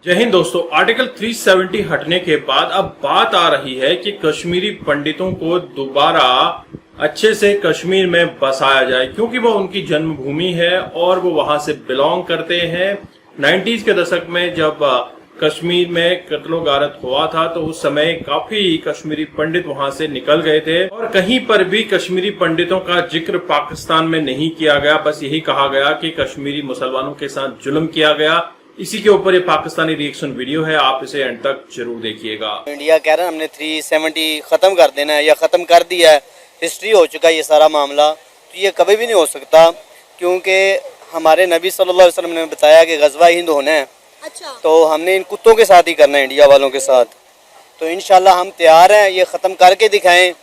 जय हिंद दोस्तों। आर्टिकल 370 हटने के बाद अब बात आ रही है कि कश्मीरी पंडितों को दोबारा अच्छे से कश्मीर में बसाया जाए, क्योंकि वो उनकी जन्मभूमि है और वो वहां से बिलोंग करते हैं। 90s के दशक में जब कश्मीर में कत्लो गारत हुआ था तो उस समय काफी कश्मीरी पंडित वहां से निकल गए थे और कहीं पर भी कश्मीरी पंडितों का जिक्र पाकिस्तान में नहीं किया गया। बस यही कहा गया कि कश्मीरी मुसलमानों के साथ जुल्म किया गया। इसी के ऊपर ये पाकिस्तानी रिएक्शन वीडियो है, आप इसे एंड तक जरूर देखिएगा। इंडिया कह रहा है हमने 370 खत्म कर देना है या खत्म कर दिया है, हिस्ट्री हो चुका है ये सारा मामला। तो ये कभी भी नहीं हो सकता, क्योंकि हमारे नबी सल्लल्लाहु अलैहि वसल्लम ने बताया कि गज़वा हिंद होना है। अच्छा। तो हमने इन कुत्तों के साथ ही करना है, इंडिया वालों के साथ। तो इंशाल्लाह हम तैयार हैं, ये ख़त्म करके दिखाएं।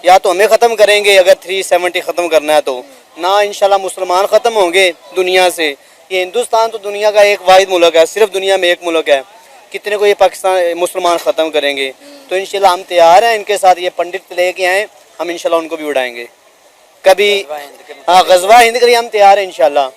या तो हमें ख़त्म करेंगे अगर 370 ख़त्म करना है, तो ना इंशाल्लाह मुसलमान ख़त्म होंगे दुनिया से। ये हिंदुस्तान तो दुनिया का एक वाहिद मुल्क है, सिर्फ दुनिया में एक मुल्क है। कितने को ये पाकिस्तान मुसलमान ख़त्म करेंगे। तो इंशाल्लाह हम तैयार हैं, इनके साथ ये पंडित लेके आए, हम इंशाल्लाह उनको भी उड़ाएंगे। कभी हाँ, गज़वा हिंद के लिए हम तैयार हैं इंशाल्लाह।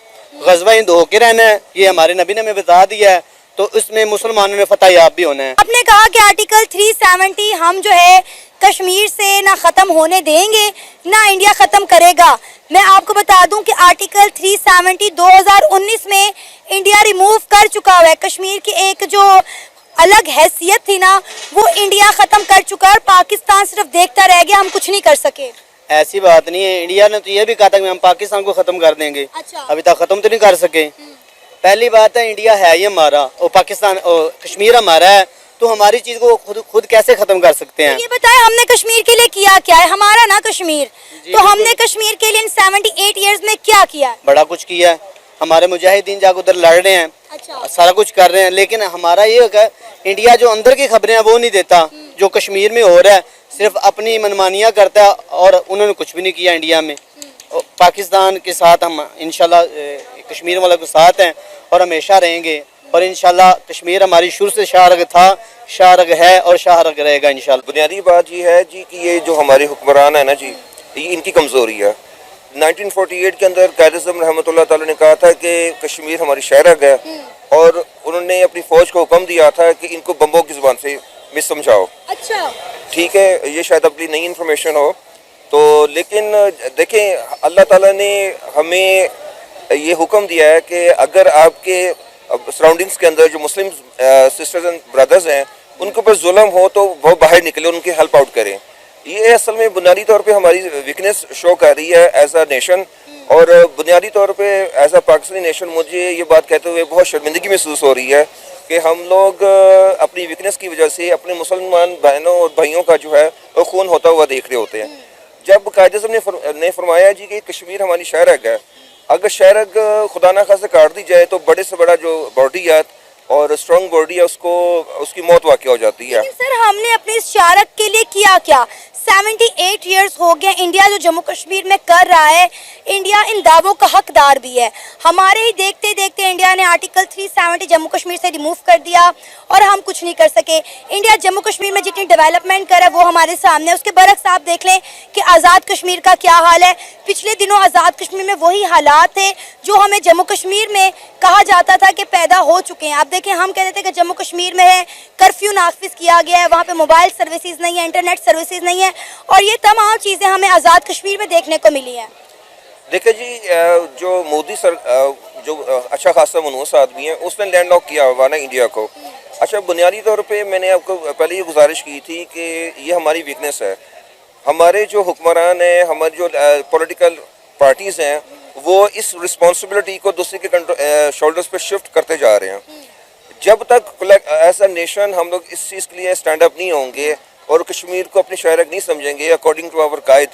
गज़वा हिंद होके रहना है, ये हमारे नबी ने हमें बता दिया है, तो इसमें मुसलमानों ने फतह याब भी होना है। आपने कहा कि आर्टिकल 370 हम जो है कश्मीर से ना ख़त्म होने देंगे ना इंडिया ख़त्म करेगा। मैं आपको बता दूं कि आर्टिकल 370 2019 में इंडिया रिमूव कर चुका हुआ है। कश्मीर की एक जो अलग हैसियत थी ना, वो इंडिया ख़त्म कर चुका है और पाकिस्तान सिर्फ देखता रह गया, हम कुछ नहीं कर सके। ऐसी बात नहीं है, इंडिया ने तो ये भी कहा था कि हम पाकिस्तान को ख़त्म कर देंगे। अच्छा। अभी तक ख़त्म तो नहीं कर सके। पहली बात है, इंडिया है ही हमारा और पाकिस्तान और कश्मीर हमारा है, तो हमारी चीज को खुद कैसे खत्म कर सकते हैं। ये बताएं, हमने कश्मीर के लिए किया क्या है? हमारा ना कश्मीर, तो हमने कश्मीर के लिए इन 78 इयर्स में क्या किया? बड़ा कुछ किया है। हमारे मुजाहिदीन जाकर उधर लड़ रहे हैं। अच्छा। सारा कुछ कर रहे हैं, लेकिन हमारा ये है इंडिया जो अंदर की खबरें हैं वो नहीं देता। जो कश्मीर में हो रहा है सिर्फ अपनी मनमानियाँ करता है और उन्होंने कुछ भी नहीं किया इंडिया में। पाकिस्तान के साथ हम इंशाल्लाह कश्मीर वालों के साथ हैं और हमेशा रहेंगे। और इंशाल्लाह कश्मीर हमारी शुरू से शाहरग था, शाहरग है और शाहरग रहेगा इंशाल्लाह। बुनियादी बात ये है जी कि ये जो हमारे हुक्मरान है ना जी, ये इनकी कमज़ोरी है। 1948 के अंदर कायद-ए-आज़म रहमतुल्लाह ताला ने कहा था कि कश्मीर हमारी शाहरग है और उन्होंने अपनी फ़ौज को हुक्म दिया था कि इनको बम्बों की ज़ुबान से मिस समझाओ। अच्छा, ठीक है, ये शायद अपनी नई इन्फॉर्मेशन हो तो, लेकिन देखें अल्लाह ताला ने हमें ये हुक्म दिया है कि अगर आपके सराउंडिंग्स के अंदर जो मुस्लिम सिस्टर्स एंड ब्रदर्स हैं उनके ऊपर जुल्म हो तो वो बाहर निकले, उनकी हेल्प आउट करें। ये असल में बुनियादी तौर पे हमारी वीकनेस शो कर रही है एज अ नेशन, और बुनियादी तौर पे एज अ पाकिस्तानी नेशन मुझे ये बात कहते हुए बहुत शर्मिंदगी महसूस हो रही है कि हम लोग अपनी वीकनेस की वजह से अपने मुसलमान बहनों और भाइयों का जो है वो खून होता हुआ देख रहे होते हैं। जब कायद-ए-आज़म ने फरमाया जी कि कश्मीर हमारी शहरग है, अगर शहरग खुदा ना खास्ता काट दी जाए तो बड़े से बड़ा जो बॉडी है और स्ट्रॉन्ग बॉडी है उसकी मौत वाक़ हो जाती है। सर, हमने अपने इस शाहरग के लिए किया क्या? 78 इयर्स हो गए इंडिया जो जम्मू कश्मीर में कर रहा है। इंडिया इन दावों का हकदार भी है। हमारे ही देखते देखते इंडिया ने आर्टिकल 370 जम्मू कश्मीर से रिमूव कर दिया और हम कुछ नहीं कर सके। इंडिया जम्मू कश्मीर में जितनी डेवलपमेंट कर रहा है वो हमारे सामने है। उसके बरक्स आप देख लें कि आज़ाद कश्मीर का क्या हाल है। पिछले दिनों आज़ाद कश्मीर में वही हालात थे जो हमें जम्मू कश्मीर में कहा जाता था कि पैदा हो चुके हैं। आप देखें, हम कहते थे कि जम्मू कश्मीर में है, कर्फ्यू नाफिज किया गया है, वहाँ पे मोबाइल सर्विसेज नहीं है, इंटरनेट सर्विसेज नहीं है, और ये तमाम चीज़ें हमें आज़ाद कश्मीर में देखने को मिली हैं। देखिए जी, जो मोदी सर जो अच्छा खासा मनहूस आदमी है उसने लैंड लॉक किया हुआ ना इंडिया को। अच्छा, बुनियादी तौर पे मैंने आपको पहले ये गुजारिश की थी कि ये हमारी वीकनेस है। हमारे जो हुक्मरान हैं, हमारी जो पॉलिटिकल पार्टीज़ हैं, वो इस रिस्पॉन्सिबिलिटी को दूसरे के शोल्डर्स पे शिफ्ट करते जा रहे हैं। जब तक एज अ नेशन हम लोग इस चीज़ के लिए स्टैंड अप नहीं होंगे और कश्मीर को अपनी शहरग नहीं समझेंगे अकॉर्डिंग टू आवर कायद,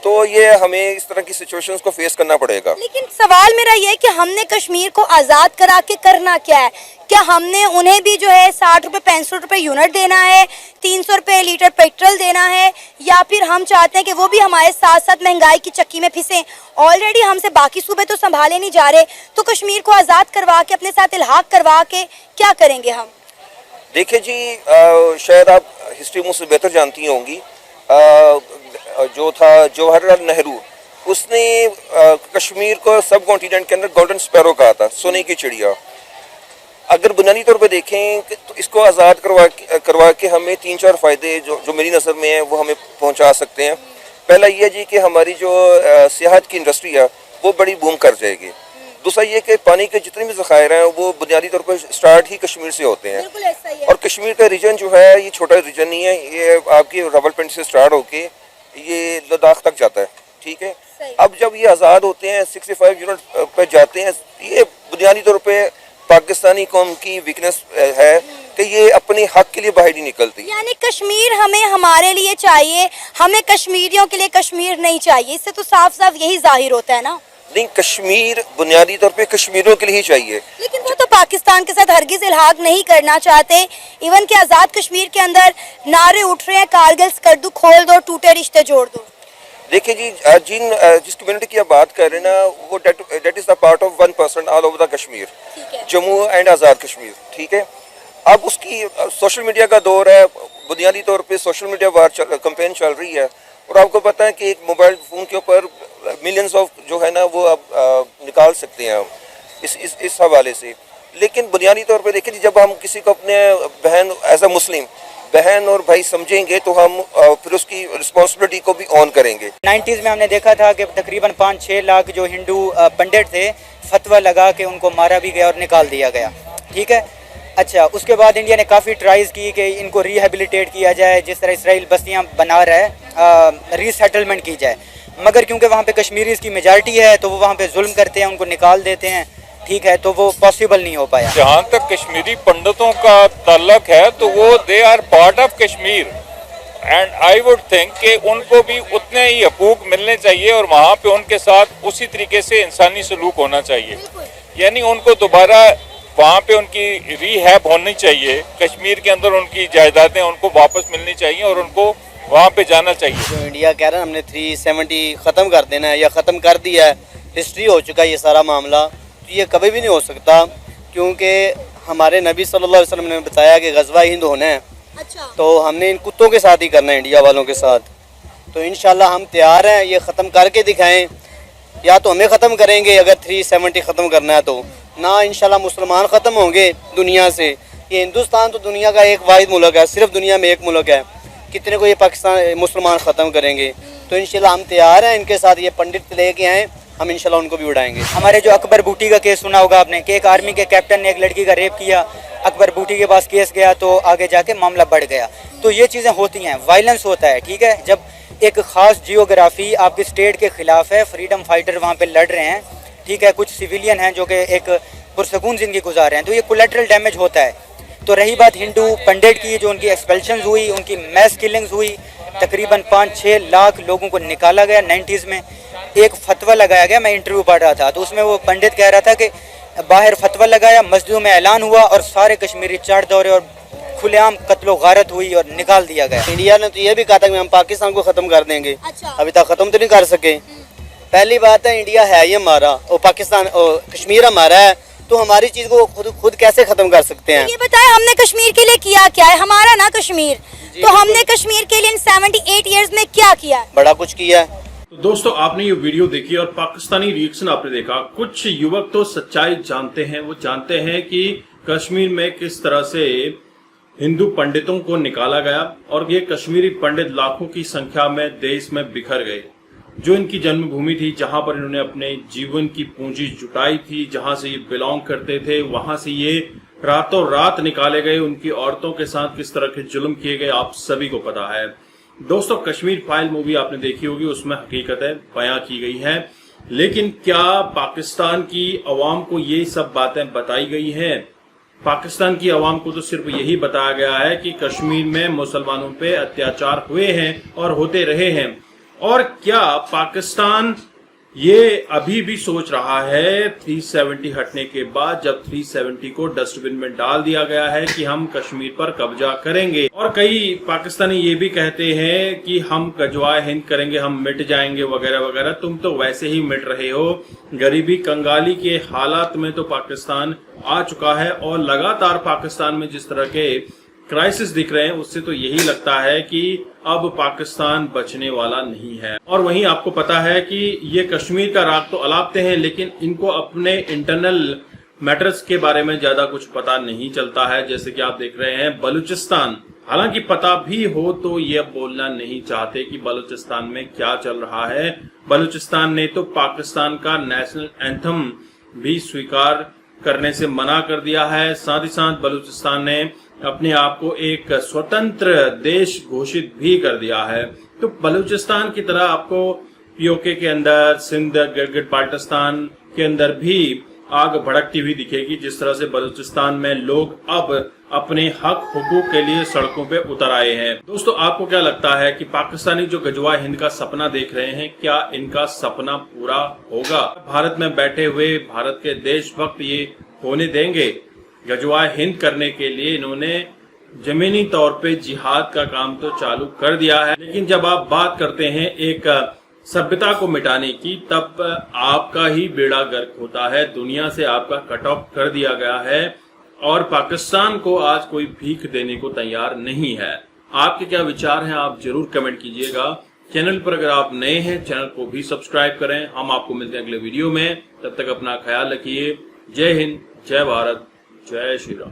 तो ये हमें इस तरह की सिचुएशंस को फेस करना पड़ेगा। लेकिन सवाल मेरा ये है कि हमने कश्मीर को आज़ाद करा के करना क्या है? क्या हमने उन्हें भी जो है 60 रुपये 65 रुपये यूनिट देना है, 300 रुपये लीटर पेट्रोल देना है, या फिर हम चाहते हैं कि वो भी हमारे साथ साथ महंगाई की चक्की में फंसे? ऑलरेडी हमसे बाकी सूबे तो संभाले नहीं जा रहे, तो कश्मीर को आज़ाद करवा के अपने साथ इल्हाक करवा के क्या करेंगे हम? देखिए जी, शायद आप हिस्ट्री मुझसे बेहतर जानती होंगी। जो था जवाहरलाल नेहरू, उसने कश्मीर को सब कॉन्टिनेंट के अंदर गोल्डन स्पैरो कहा था, सोने की चिड़िया। अगर बुनियादी तौर पे देखें तो इसको आज़ाद करवा के हमें 3-4 फ़ायदे जो मेरी नज़र में है वो हमें पहुंचा सकते हैं। पहला ये जी कि हमारी जो सियाहत की इंडस्ट्री है वो बड़ी बूम कर जाएगी। दूसरा ये कि पानी के जितने भी ज़खायर हैं वो बुनियादी तौर पर स्टार्ट ही कश्मीर से होते हैं। बिल्कुल ऐसा ही है। और कश्मीर का रीजन जो है ये छोटा रीजन नहीं है, ये आपकी रावलपिंडी से स्टार्ट होके ये लद्दाख तक जाता है, ठीक है। अब जब ये आज़ाद होते हैं 65 यूनिट पर जाते हैं, ये बुनियादी तौर पे पाकिस्तानी कौम की वीकनेस है कि ये अपने हक के लिए बाहर नहीं निकलती। यानी कश्मीर हमें हमारे लिए चाहिए, हमें कश्मीरियों के लिए कश्मीर नहीं चाहिए। इससे तो साफ साफ यही जाहिर होता है ना। नहीं, कश्मीर बुनियादी तौर पे कश्मीरियों के लिए ही चाहिए। लेकिन वो तो पाकिस्तान के साथ हरगिज इल्हाक नहीं करना चाहते। इवन के आज़ाद कश्मीर के अंदर नारे उठ रहे हैं, कारगिल स्कर्दू खोल दो, टूटे रिश्ते जोड़ दो। देखिए जी, जिस कम्युनिटी की आप बात कर रहे हैं ना, वो date is the part of 1% all over the Kashmir, Jammu and Azad Kashmir, ठीक है। अब उसकी सोशल मीडिया का दौर है, बुनियादी तौर पे सोशल मीडिया वार कैंपेन चल रही है, और आपको पता है कि एक मोबाइल फ़ोन के ऊपर मिलियंस ऑफ जो है ना वो आप निकाल सकते हैं हम इस हवाले से। लेकिन बुनियादी तौर पे देखिए, जब हम किसी को अपने बहन एज अ मुस्लिम बहन और भाई समझेंगे तो हम फिर उसकी रिस्पॉन्सिबिलिटी को भी ऑन करेंगे। 90s में हमने देखा था कि तकरीबन 5-6 लाख जो हिंदू पंडित थे, फतवा लगा के उनको मारा भी गया और निकाल दिया गया, ठीक है। अच्छा, उसके बाद इंडिया ने काफ़ी ट्राइज़ की कि इनको रिहेबिलिटेट किया जाए, जिस तरह इसराइल बस्तियाँ बना रहा है, रीसेटलमेंट की जाए। मगर क्योंकि वहाँ पे कश्मीरीज़ की मेजॉरिटी है तो वो वहाँ पे जुल्म करते हैं, उनको निकाल देते हैं, ठीक है, तो वो पॉसिबल नहीं हो पाया। जहाँ तक कश्मीरी पंडितों का ताल्लुक है तो वो they are part of Kashmir, and I would think कि उनको भी उतने ही हकूक मिलने चाहिए और वहाँ पे उनके साथ उसी तरीके से इंसानी सलूक होना चाहिए। यानी उनको दोबारा वहाँ पे उनकी रीहैब होनी चाहिए, कश्मीर के अंदर उनकी जायदादें उनको वापस मिलनी चाहिए और उनको वहाँ पे जाना चाहिए। जो इंडिया कह रहा है हमने 370 ख़त्म कर देना है या ख़त्म कर दिया है, हिस्ट्री हो चुका है ये सारा मामला, तो ये कभी भी नहीं हो सकता, क्योंकि हमारे नबी सल्लल्लाहु अलैहि वसल्लम ने बताया कि ग़ज़वा हिंद होना है। अच्छा। तो हमने इन कुत्तों के साथ ही करना है, इंडिया वालों के साथ। तो इंशाल्लाह हम तैयार हैं, ये ख़त्म करके दिखाएं, या तो हमें ख़त्म करेंगे अगर 370 ख़त्म करना है तो, ना इंशाल्लाह मुसलमान ख़त्म होंगे दुनिया से। ये हिंदुस्तान तो दुनिया का एक वाहिद मुल्क है, सिर्फ दुनिया में एक मुल्क है, कितने को ये पाकिस्तान मुसलमान ख़त्म करेंगे। तो इंशाल्लाह हम तैयार हैं, इनके साथ ये पंडित लेके आएँ, हम इंशाल्लाह उनको भी उड़ाएंगे। हमारे जो अकबर बूटी का केस सुना होगा आपने कि एक आर्मी के कैप्टन ने एक लड़की का रेप किया, अकबर बूटी के पास केस गया तो आगे जाके मामला बढ़ गया। तो ये चीज़ें होती हैं, वायलेंस होता है, ठीक है। जब एक ख़ास जियोग्राफी आपके स्टेट के ख़िलाफ़ है, फ्रीडम फाइटर वहाँ पे लड़ रहे हैं, ठीक है, कुछ सिविलियन हैं जो कि एक पुरसकून ज़िंदगी गुजार रहे हैं, तो ये कोलेटरल डैमेज होता है। तो रही बात हिंदू पंडित की, जो उनकी एक्सपेल्शन हुई, उनकी मैस किलिंग्स हुई, तकरीबन 5-6 लाख लोगों को निकाला गया 90s में। एक फतवा लगाया गया, मैं इंटरव्यू पढ़ रहा था तो उसमें वो पंडित कह रहा था कि बाहर फतवा लगाया, मस्जिदों में ऐलान हुआ और सारे कश्मीरी चढ़ दौड़े और खुलेआम कत्लो गारत हुई और निकाल दिया गया। इंडिया ने तो ये भी कहा था कि हम पाकिस्तान को ख़त्म कर देंगे। अच्छा। अभी तक ख़त्म तो नहीं कर सके। पहली बात है, इंडिया है ही हमारा और पाकिस्तान और कश्मीर हमारा है, तो हमारी चीज़ को खुद कैसे ख़त्म कर सकते हैं। ये बताएं, हमने कश्मीर के लिए किया क्या है? हमारा ना कश्मीर, तो हमने कश्मीर के लिए इन 78 ईयर्स में क्या किया है? बड़ा कुछ किया है। तो दोस्तों, आपने ये वीडियो देखी और पाकिस्तानी रिएक्शन आपने देखा। कुछ युवक तो सच्चाई जानते हैं, वो जानते हैं कि कश्मीर में किस तरह से हिंदू पंडितों को निकाला गया और ये कश्मीरी पंडित लाखों की संख्या में देश में बिखर गए। जो इनकी जन्मभूमि थी, जहां पर इन्होंने अपने जीवन की पूंजी जुटाई थी, जहां से ये बिलोंग करते थे, वहां से ये रातों रात निकाले गए। उनकी औरतों के साथ किस तरह के जुल्म किए गए आप सभी को पता है। दोस्तों, कश्मीर फाइल मूवी आपने देखी होगी, उसमें हकीकतें बयां की गई हैं, लेकिन क्या पाकिस्तान की अवाम को ये सब बातें बताई गई हैं? पाकिस्तान की अवाम को तो सिर्फ यही बताया गया है कि कश्मीर में मुसलमानों पे अत्याचार हुए हैं और होते रहे हैं। और क्या पाकिस्तान ये अभी भी सोच रहा है 370 हटने के बाद, जब 370 को डस्टबिन में डाल दिया गया है, कि हम कश्मीर पर कब्जा करेंगे? और कई पाकिस्तानी ये भी कहते हैं कि हम गजवाए हिंद करेंगे, हम मिट जाएंगे वगैरह वगैरह। तुम तो वैसे ही मिट रहे हो। गरीबी कंगाली के हालात में तो पाकिस्तान आ चुका है और लगातार पाकिस्तान में जिस तरह के क्राइसिस दिख रहे हैं, उससे तो यही लगता है कि अब पाकिस्तान बचने वाला नहीं है। और वहीं आपको पता है कि ये कश्मीर का राग तो अलापते हैं, लेकिन इनको अपने इंटरनल मैटर्स के बारे में ज्यादा कुछ पता नहीं चलता है। जैसे कि आप देख रहे हैं बलूचिस्तान, हालांकि पता भी हो तो ये बोलना नहीं चाहते कि बलूचिस्तान में क्या चल रहा है। बलूचिस्तान ने तो पाकिस्तान का नेशनल एंथम भी स्वीकार करने से मना कर दिया है। साथ ही साथ बलूचिस्तान ने अपने आप को एक स्वतंत्र देश घोषित भी कर दिया है। तो बलूचिस्तान की तरह आपको पीओके के अंदर, सिंध, गिलगित बाल्टिस्तान के अंदर भी आग भड़कती हुई दिखेगी, जिस तरह से बलूचिस्तान में लोग अब अपने हक हुकूक के लिए सड़कों पे उतर आए हैं। दोस्तों, आपको क्या लगता है कि पाकिस्तानी जो गजवा हिंद का सपना देख रहे हैं, क्या इनका सपना पूरा होगा? भारत में बैठे हुए भारत के देशभक्त ये होने देंगे? गजवा हिंद करने के लिए इन्होंने जमीनी तौर पे जिहाद का काम तो चालू कर दिया है, लेकिन जब आप बात करते हैं एक सभ्यता को मिटाने की, तब आपका ही बेड़ा गर्क होता है। दुनिया से आपका कट ऑफ कर दिया गया है और पाकिस्तान को आज कोई भीख देने को तैयार नहीं है। आपके क्या विचार हैं, आप जरूर कमेंट कीजिएगा। चैनल पर अगर आप नए हैं, चैनल को भी सब्सक्राइब करें। हम आपको मिलते हैं अगले वीडियो में, तब तक अपना ख्याल रखिए। जय हिंद, जय भारत, जय श्री राम।